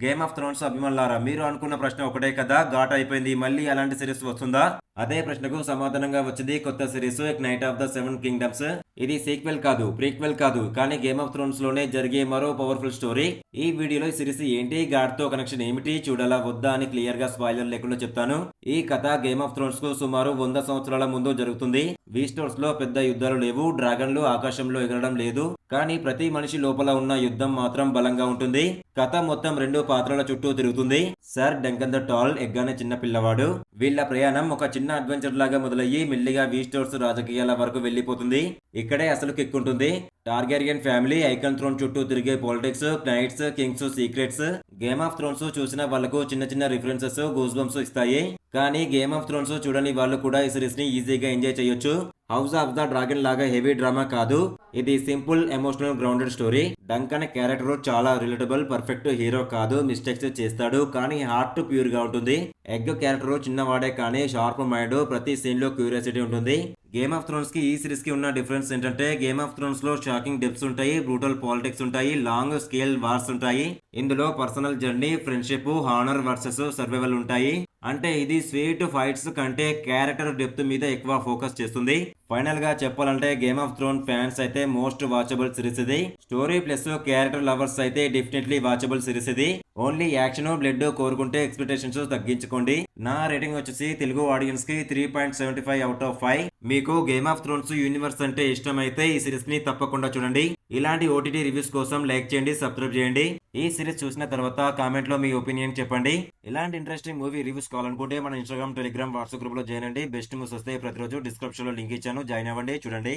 Game of Thrones అభిమానులారా, మీరు అనుకున్న ప్రశ్న ఒకటే కదా, ఘాట్ అయిపోయింది, మళ్ళీ అలాంటి సిరీస్ వస్తుందా? అదే ప్రశ్నకు సమాధానంగా వచ్చింది కొత్త series knight of the seven kingdoms. ఇది సీక్వెల్ కాదు, ప్రీక్వెల్ కాదు, కానీ గేమ్ ఆఫ్ థ్రోన్స్ లోనే జరిగే మరో పవర్ఫుల్ స్టోరీ. ఈ వీడియోలో ఈ సిరీస్ ఏంటి, ఘాట్ తో కనెక్షన్ ఏమిటి, చూడాలా వద్దా అని క్లియర్ గా స్పాయిలర్ లేకుండా చెప్తాను. ఈ కథ గేమ్ ఆఫ్ థ్రోన్స్ కు సుమారు 100 సంవత్సరాల ముందు జరుగుతుంది. వీస్టోర్స్ లో పెద్ద యుద్ధాలు లేవు, డ్రాగన్లు ఆకాశంలో ఎగరడం లేదు, కానీ ప్రతి మనిషి లోపల ఉన్న యుద్ధం మాత్రం బలంగా ఉంటుంది. కథ మొత్తం 2 పాత్రల చుట్టూ తిరుగుతుంది. సర్ డంకన్ ద టాల్, ఎగ్గానే చిన్న పిల్లవాడు. వీళ్ళ ప్రయాణం ఒక చిన్న అడ్వెంచర్ లాగా మొదలయ్యి మెల్లిగా వీస్టోర్స్ రాజకీయాల వరకు వెళ్లిపోతుంది. ఇక్కడే అసలు కిక్ ఉంటుంది. టార్గెరియన్ ఫ్యామిలీ, ఐకాన్ థ్రోన్ చుట్టూ తిరిగే politics, nights, Kings, secrets. Game of Thrones చూసిన వాళ్ళకు చిన్న చిన్న రిఫరెన్సెస్, గూస్ బంప్స్ ఇస్తాయి. కానీ గేమ్ ఆఫ్ థ్రోన్స్ చూడని వాళ్ళు కూడా ఈ సిరీస్ ని ఈజీగా ఎంజాయ్ చేయొచ్చు. హౌస్ ఆఫ్ ద డ్రాగన్ లాగా హెవీ డ్రామా కాదు, ఇది simple emotional grounded story. Duncan character చాలా రిలేటబుల్, పర్ఫెక్ట్ హీరో కాదు, మిస్టేక్స్ చేస్తాడు, కానీ హార్ట్ ప్యూర్ గా ఉంటుంది. ఎగ్ క్యారెక్టర్ చిన్నవాడే కానీ షార్ప్ మైండ్, ప్రతి సీన్ లో క్యూరియాసిటీ ఉంటుంది. గేమ్ ఆఫ్ థ్రోన్స్ కి ఈ సిరీస్ కి ఉన్న డిఫరెన్స్ ఏంటంటే, గేమ్ ఆఫ్ థ్రోన్స్ లో షాకింగ్ డెప్స్ ఉంటాయి, బ్రూటల్ పాలిటిక్స్ ఉంటాయి, లాంగ్ స్కేల్ వార్స్ ఉంటాయి. ఇందులో personal journey, friendship, honour versus survival ఉంటాయి. అంటే ఇది స్వీట్ ఫైట్స్ కంటే క్యారెక్టర్ డెప్త్ మీద ఎక్కువ ఫోకస్ చేస్తుంది. ఫైనల్ గా చెప్పాలంటే గేమ్ ఆఫ్ థ్రోన్ ఫ్యాన్స్ అయితే మోస్ట్ వాచబుల్ సిరీస్ ఇది. స్టోరీ ప్లస్ క్యారెక్టర్ లవర్స్ అయితే డెఫినెట్లీ వాచబుల్ సిరీస్ ఇది. ఓన్లీ యాక్షన్, బ్లడ్ కోరుకుంటే ఎక్స్పెక్టేషన్స్ తగ్గించుకోండి. నా రేటింగ్ వచ్చేసి తెలుగు ఆడియన్స్ కి 3.75 అవుట్ ఆఫ్ 5. మీకు గేమ్ ఆఫ్ థ్రోన్స్ యూనివర్స్ అంటే ఇష్టం అయితే ఈ సిరీస్ ని తప్పకుండా చూడండి. ఇలాంటి ఓటీటీ రివ్యూస్ కోసం లైక్ చేయండి, సబ్స్క్రైబ్ చేయండి. ఈ సిరీస్ చూసిన తర్వాత కామెంట్ లో మీ ఒపీనియన్ చెప్పండి. ఇలాంటి ఇంట్రెస్టింగ్ మూవీ రివ్యూస్ కావాలనుకుంటే మన ఇన్స్టాగ్రామ్, టెలిగ్రామ్, వాట్సాప్ గ్రూప్ లో జాయిన్ అండి. బెస్ట్ మూవ్స్ వస్తే ప్రతిరోజు డిస్క్రిప్షన్ లో లింక్ ఇచ్చాను, జాయిన్ అవ్వండి, చూడండి.